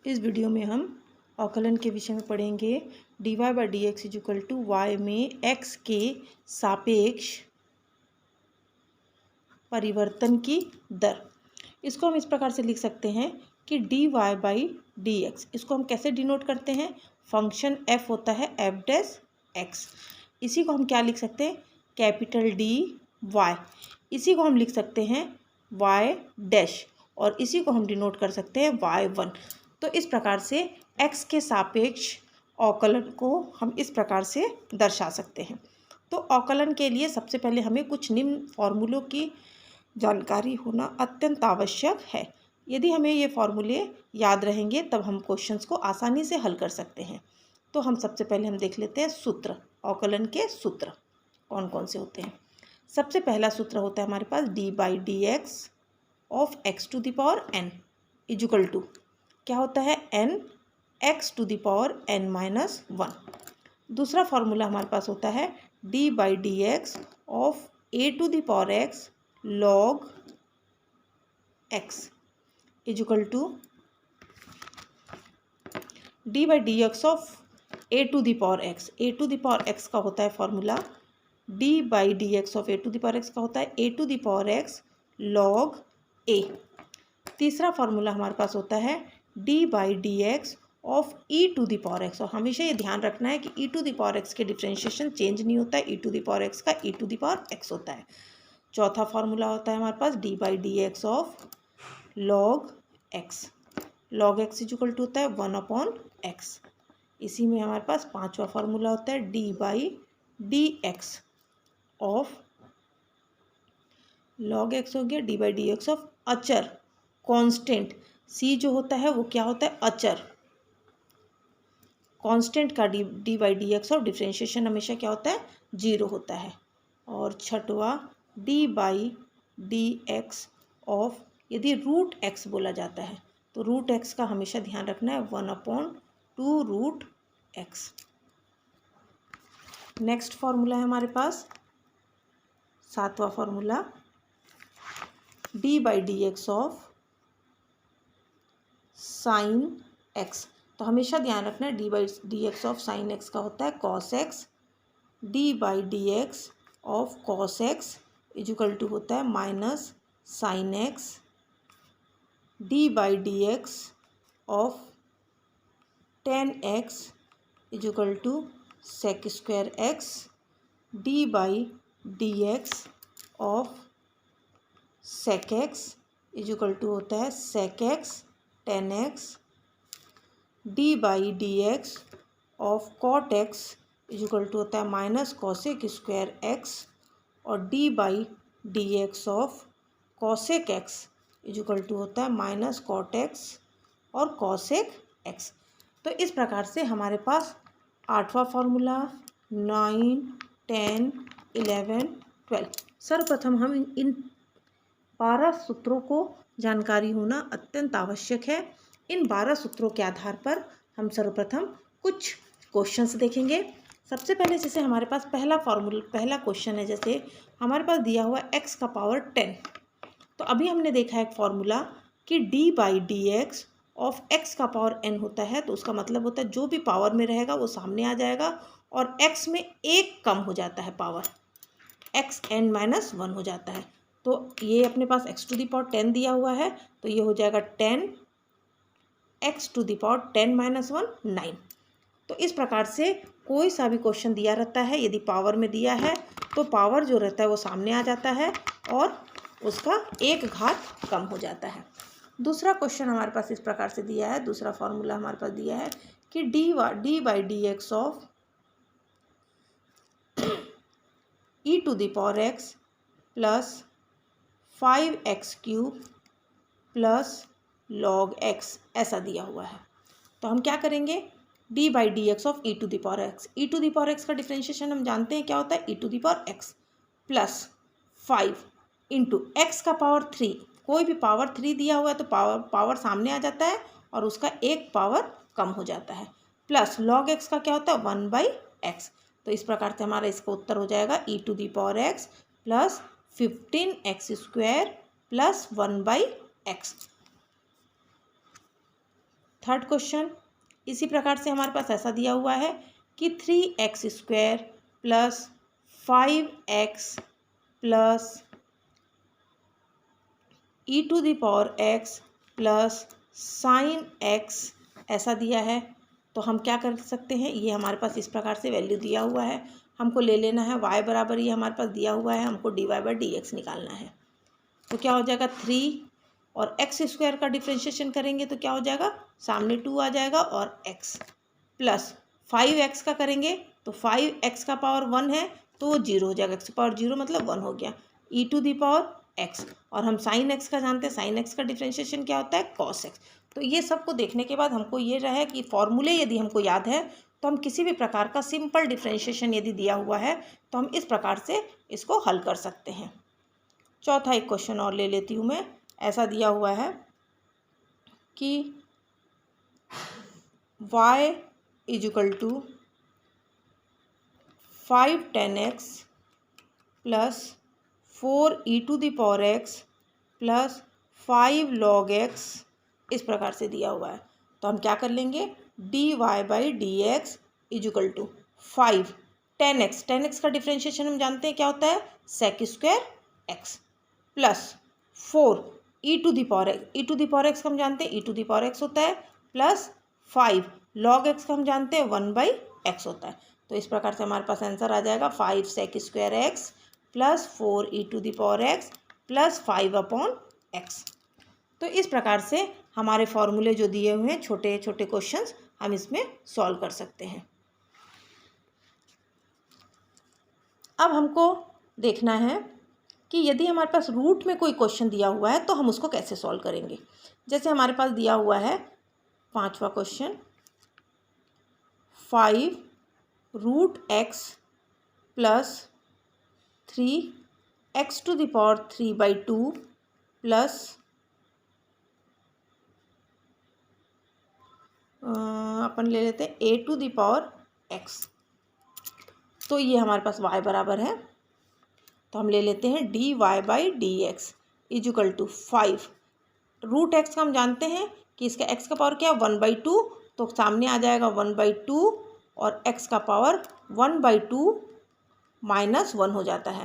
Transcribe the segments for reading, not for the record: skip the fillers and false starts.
इस वीडियो में हम अवकलन के विषय में पढ़ेंगे dy by d x equal to y में x के सापेक्ष परिवर्तन की दर। इसको हम इस प्रकार से लिख सकते हैं कि dy बाई डी एक्स, इसको हम कैसे डिनोट करते हैं, फंक्शन f होता है f डैश x, इसी को हम क्या लिख सकते हैं, कैपिटल डी वाई, इसी को हम लिख सकते हैं y डैश, और इसी को हम डिनोट कर सकते हैं y1। तो इस प्रकार से x के सापेक्ष अवकलन को हम इस प्रकार से दर्शा सकते हैं। तो अवकलन के लिए सबसे पहले हमें कुछ निम्न फॉर्मूलों की जानकारी होना अत्यंत आवश्यक है। यदि हमें ये फॉर्मूले याद रहेंगे तब हम क्वेश्चंस को आसानी से हल कर सकते हैं। तो हम सबसे पहले हम देख लेते हैं सूत्र, अवकलन के सूत्र कौन कौन से होते हैं। सबसे पहला सूत्र होता है हमारे पास d by d x of x to the power n equal to, क्या होता है, n x to the power n minus one. दूसरा फॉर्मूला हमारे पास होता है d by d x of a to the power x log x equal to d by d x of a to the power x. A to the power x का होता है formula d by d x of a to the power x का होता है a to the power x log a. तीसरा formula हमारे पास होता है d by d x of e to the power x, और हमेशा ये ध्यान रखना है कि e to the power x के डिफ्रेंशिएशन चेंज नहीं होता है, e to the power x का e to the power x होता है। चौथा फॉर्मूला होता है हमारे पास d by d x of log x, log x equal to होता है वन अपॉन एक्स। इसी में हमारे पास पांचवा फॉर्मूला होता है d by d x of log x हो गया D by d x of अचर कांस्टेंट, सी जो होता है वो क्या होता है, अचर कांस्टेंट का डी बाई डी एक्स और डिफ्रेंशिएशन हमेशा क्या होता है, जीरो होता है। और छठवा D by d x of, यदि रूट एक्स बोला जाता है तो रूट एक्स का हमेशा ध्यान रखना है one upon two root x. Next formula है हमारे पास सातवां formula d by d x of sine x. तो हमेशा ध्यान रखना है d by d x of sine x का होता है cos x, d by d x of cos x equal to होता है minus sine x, d by d x of tan x equal to sec square x, d by d x of sec x equal to होता है sec x tan x, d by d x of cot x equal to होता है minus cosec square x, और d by d x of cosec x equal to होता है minus cot x और cosec x. तो इस प्रकार से हमारे पास आठवां फॉर्मूला, 9, 10, 11, 12, सर्वप्रथम हम इन 12 सूत्रों को जानकारी होना अत्यंत आवश्यक है। इन 12 सूत्रों के आधार पर हम सर्वप्रथम कुछ क्वेश्चंस देखेंगे। सबसे पहले जैसे हमारे पास पहला क्वेश्चन है, जैसे हमारे पास दिया हुआ x का पावर 10। तो अभी हमने देखा है एक फॉर्मूला कि d by d x of x का पावर n होता है, तो उसका मतलब होता है जो भी पावर में रहेगा वो सामने आ जाएगा और x में एक कम हो जाता है power, x n minus one हो जाता है। तो ये अपने पास x टू द पावर 10 दिया हुआ है, तो ये हो जाएगा 10 x to the power 10 minus one 9। तो इस प्रकार से कोई सा भी क्वेश्चन दिया रहता है, यदि पावर में दिया है तो पावर जो रहता है वो सामने आ जाता है और उसका एक घात कम हो जाता है। दूसरा क्वेश्चन हमारे पास इस प्रकार से दिया है, दूसरा फॉर्मूला हमारे पास दिया है कि d by d x of e to the power x plus 5x cube plus log x, ऐसा दिया हुआ है। तो हम क्या करेंगे, d by d x of e to the power x, e to the power x का differentiation हम जानते हैं क्या होता है, e to the power x plus 5 into x का पावर 3, कोई भी पावर 3 दिया हुआ है तो पावर सामने आ जाता है और उसका एक पावर कम हो जाता है, प्लस लॉग एक्स का क्या होता है 1 बाई एक्स। तो इस प्रकार से हमारा इसका उत्तर हो जाएगा e to the power x plus 15x square plus 1 by x. Third question इसी प्रकार से हमारे पास ऐसा दिया हुआ है कि 3x² plus 5x plus e⁻x plus sign x ऐसा दिया है। तो हम क्या कर सकते हैं, ये हमारे पास इस प्रकार से वैल्यू दिया हुआ है, हमको ले लेना है y बराबर ये हमारे पास दिया हुआ है, हमको dy/dx निकालना है। तो क्या हो जाएगा 3 और x² का डिफ्रेंशिएशन करेंगे तो क्या हो जाएगा, सामने 2 आ जाएगा और x प्लस 5x का करेंगे तो 5x का पावर 1 है तो वो 0 हो जाएगा, x पावर 0 मतलब 1 हो गया, e⁻x। और हम साइन x का जानते हैं, साइन x का डिफ्रेंशिएशन क्या होता है, cos x। तो ये सब को देखने के बाद हमको ये रहा है कि फॉर्मूले यदि हमको याद है तो हम किसी भी प्रकार का सिंपल डिफ्रेंशिएशन यदि दिया हुआ है तो हम इस प्रकार से इसको हल कर सकते हैं। चौथा एक क्वेश्चन और ले लेती हूँ मैं। ऐसा दिया हुआ है कि y = 5 tan x plus 4 e⁻x plus 5 log x इस प्रकार से दिया हुआ है। तो हम क्या कर लेंगे, dy/dx = 5 tan x का डिफ्रेंशिएशन हम जानते हैं क्या होता है, sec² x प्लस 4 e⁻x का हम जानते हैं e⁻x होता है, प्लस 5 log x का हम जानते हैं 1/x होता है। तो इस प्रकार से हमारे पास आंसर आ जाएगा 5 sec² x plus 4 e⁻x plus 5/x। तो इस प्रकार से हमारे फॉर्मूले जो दिए हुए हैं छोटे छोटे क्वेश्चंस हम इसमें सॉल्व कर सकते हैं। अब हमको देखना है कि यदि हमारे पास रूट में कोई क्वेश्चन दिया हुआ है तो हम उसको कैसे सॉल्व करेंगे। जैसे हमारे पास दिया हुआ है 5वां question, 5√x plus 3x⁻³ plus अपन ले लेते हैं a⁻x। तो ये हमारे पास y बराबर है, तो हम ले लेते हैं dy/dx = 5 √x का हम जानते हैं कि इसका x का पावर क्या है 1/2, तो सामने आ जाएगा 1/2 और x का पावर 1/2 - 1 हो जाता है।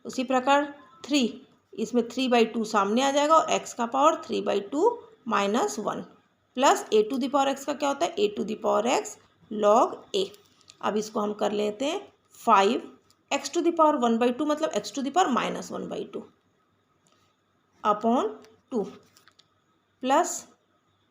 उसी प्रकार 3, इसमें 3/2 सामने आ जाएगा और x का पावर 3/2 - 1 प्लस a⁻x का क्या होता है a⁻x log a। अब इसको हम कर लेते हैं 5 x⁻1/2 मतलब x⁻−1/2 अपॉन 2 प्लस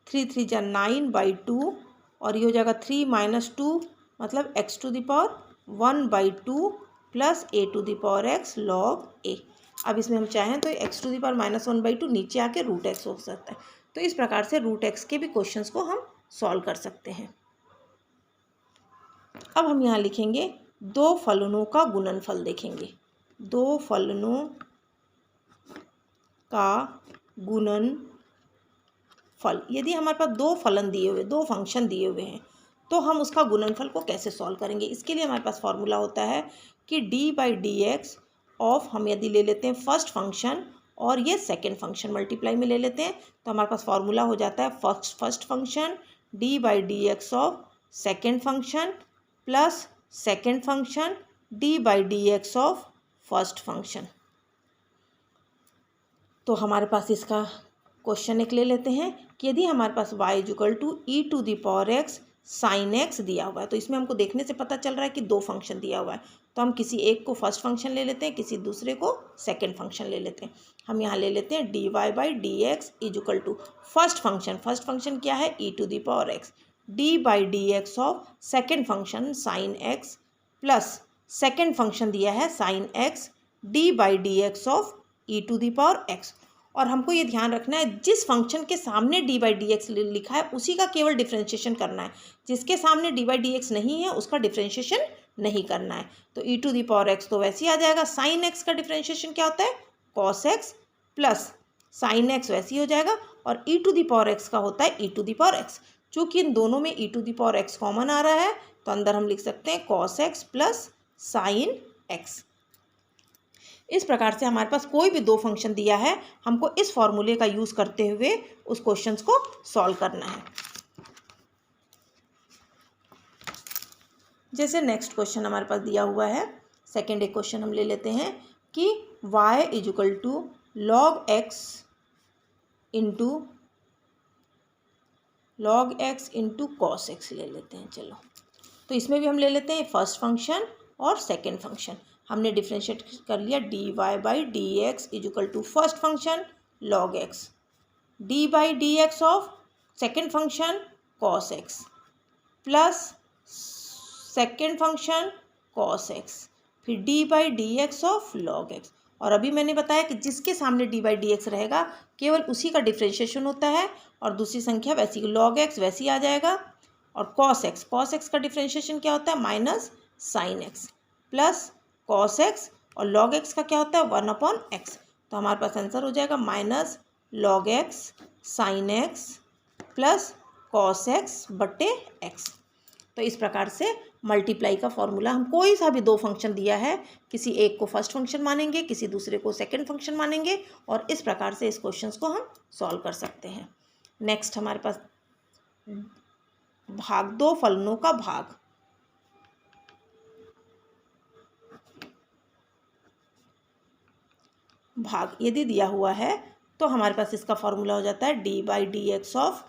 3 3 जा 9/2 और ये हो जाएगा 3 - 2 मतलब x⁻1/2 plus a⁻x log a। अब इसमें हम चाहें तो x⁻−1/2 नीचे आके √x हो सकता है। तो इस प्रकार से √x के भी क्वेश्चंस को हम सॉल्व कर सकते हैं। अब हम यहाँ लिखेंगे 2 फलनों का गुणनफल देखेंगे, 2 फलनों का गुणनफल। यदि हमारे पास 2 फलन दिए हुए, 2 फंक्शन दिए हुए हैं तो हम उसका गुणनफल को कैसे सॉल्व करेंगे। इसके लिए हमारे पास फॉर्मूला होता है कि dy/dx ऑफ, हम यदि ले लेते हैं फर्स्ट फंक्शन और ये सेकंड फंक्शन मल्टीप्लाई में ले लेते हैं तो हमारे पास फॉर्मूला हो जाता है first function dy/dx of second function plus second function dy/dx of first function. तो हमारे पास इसका क्वेश्चन एक ले लेते हैं कि यदि हमारे पास y = e⁻x sin x दिया हुआ है, तो इसमें हमको देखने से पता चल रहा है कि 2 फंक्शन दिया हुआ है, तो हम किसी एक को फर्स्ट फंक्शन ले लेते हैं, किसी दूसरे को सेकंड फंक्शन ले लेते हैं। हम यहाँ ले लेते हैं dy/dx = फर्स्ट फंक्शन क्या है e⁻x, dy/dx of second function sin x plus second function दिया है sin x dy/dx of e⁻x। और हमको ये ध्यान रखना है जिस फंक्शन के सामने dy/dx लिखा है उसी का केवल डिफ्रेंशिएशन करना है, जिसके सामने dy/dx नहीं है उसका डिफ्रेंशिएशन नहीं करना है। तो e⁻x तो वैसे ही आ जाएगा, sin x का डिफ्रेंशिएशन क्या होता है cos x plus sin x वैसे ही हो जाएगा, और e⁻x का होता है e⁻x। चूँकि इन दोनों में e⁻x कॉमन आ रहा है तो अंदर हम लिख सकते हैं cos x plus sin x। इस प्रकार से हमारे पास कोई भी 2 फंक्शन दिया है, हमको इस फॉर्मूले का यूज़ करते हुए उस क्वेश्चंस को सॉल्व करना है। जैसे नेक्स्ट क्वेश्चन हमारे पास दिया हुआ है, सेकेंड एक क्वेश्चन हम ले लेते हैं कि y is equal to log x into cos x ले लेते हैं। चलो, तो इसमें भी हम ले लेते हैं फर्स्ट फंक्शन और सेकेंड फंक्शन। हमने डिफ्रेंशिएट कर लिया dy by d x is equal to first function log x, d by d x of second function cos x plus second function cos x, फिर d by d x of log x। और अभी मैंने बताया कि जिसके सामने d by d x रहेगा केवल उसी का डिफ्रेंशिएशन होता है, और दूसरी संख्या वैसी log x वैसी आ जाएगा। और cos x का डिफ्रेंशिएशन क्या होता है, minus sine x plus cos x, और log x का क्या होता है, 1/x। तो हमारे पास आंसर हो जाएगा minus log x sine x plus cos x बटे x। तो इस प्रकार से मल्टीप्लाई का फॉर्मूला, हम कोई सा भी दो फंक्शन दिया है, किसी एक को फर्स्ट फंक्शन मानेंगे, किसी दूसरे को सेकंड फंक्शन मानेंगे, और इस प्रकार से इस क्वेश्चन को हम सॉल्व कर सकते हैं। नेक्स्ट हमारे पास भाग दो फलनों का भाग यदि दिया हुआ है तो हमारे पास इसका फॉर्मूला हो जाता है d by d x of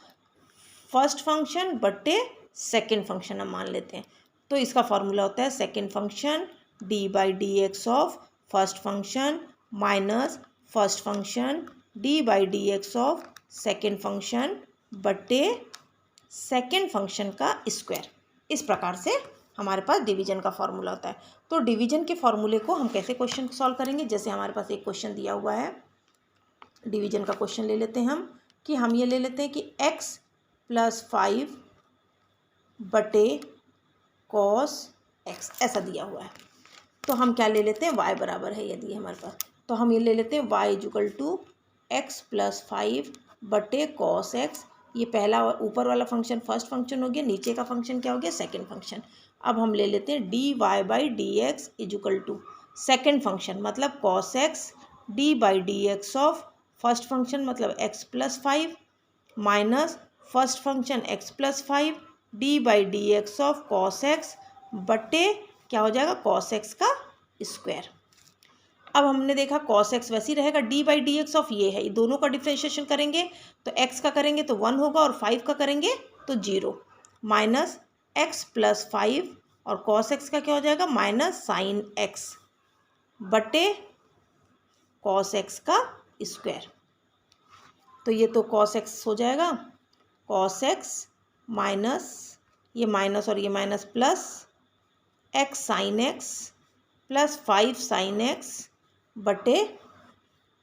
first function बटे सेकेंड फंक्शन हम मान लेते हैं। तो इसका फॉर्मूला होता है second function d by d x of first function minus first function d by d x of second function बटे सेकेंड फंक्शन का स्क्वायर। इस प्रकार से हमारे पास डिवीजन का फॉर्मूला होता है। तो डिवीजन के फॉर्मूले को हम कैसे क्वेश्चन सॉल्व करेंगे, जैसे हमारे पास एक क्वेश्चन दिया हुआ है, डिवीजन का क्वेश्चन ले लेते हैं हम, कि हम ये ले लेते हैं कि x प्लस 5 बटे cos x ऐसा दिया हुआ है। तो हम क्या ले लेते हैं, y बराबर है यदि हमारे पास, तो हम ये ले लेते हैं y is equal to x plus 5 बटे cos x। ये पहला ऊपर वाला फंक्शन फर्स्ट फंक्शन हो गया, नीचे का फंक्शन क्या हो गया, सेकंड फंक्शन। अब हम ले लेते हैं dy by d x is equal to second function मतलब cos x d by d x of first function मतलब x plus 5 minus first function x plus 5 d by d x of cos x बटे क्या हो जाएगा, cos x का square. अब हमने देखा cos x वैसी रहेगा, d by d x of ये है, ये दोनों का डिफ्रेंशिएशन करेंगे तो x का करेंगे तो 1 होगा और 5 का करेंगे तो 0, माइनस x प्लस 5 और cos x का क्या हो जाएगा, माइनस साइन x बटे cos x का स्क्वायर। तो ये तो cos x हो जाएगा, cos x माइनस ये माइनस और ये minus plus x sine x plus 5 sine x बटे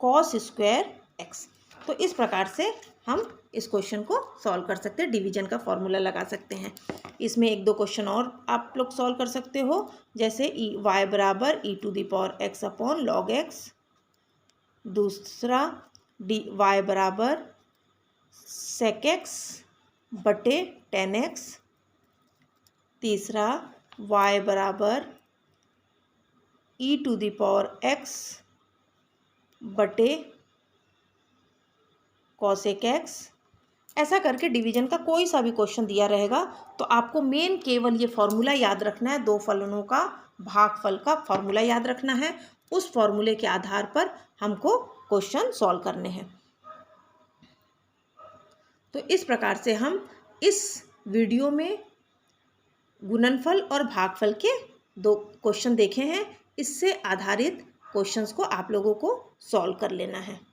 cos स्क्वायर x। तो इस प्रकार से हम इस क्वेश्चन को सॉल्व कर सकते हैं, डिवीजन का फॉर्मूला लगा सकते हैं। इसमें एक दो क्वेश्चन और आप लोग सॉल्व कर सकते हो, जैसे y बराबर e to the power x upon log x, दूसरा y बराबर sec x बटे 10x, तीसरा y बराबर e to the power x बटे cosec x। ऐसा करके डिवीजन का कोई सा भी क्वेश्चन दिया रहेगा तो आपको मेन केवल ये फॉर्मूला याद रखना है, दो फलनों का भागफल का फॉर्मूला याद रखना है, उस फॉर्मूले के आधार पर हमको क्वेश्चन सॉल्व करने हैं। तो इस प्रकार से हम इस वीडियो में गुणनफल और भागफल के दो क्वेश्चन देखे हैं, इससे आधारित क्वेश्चंस को आप लोगों को सॉल्व कर लेना है।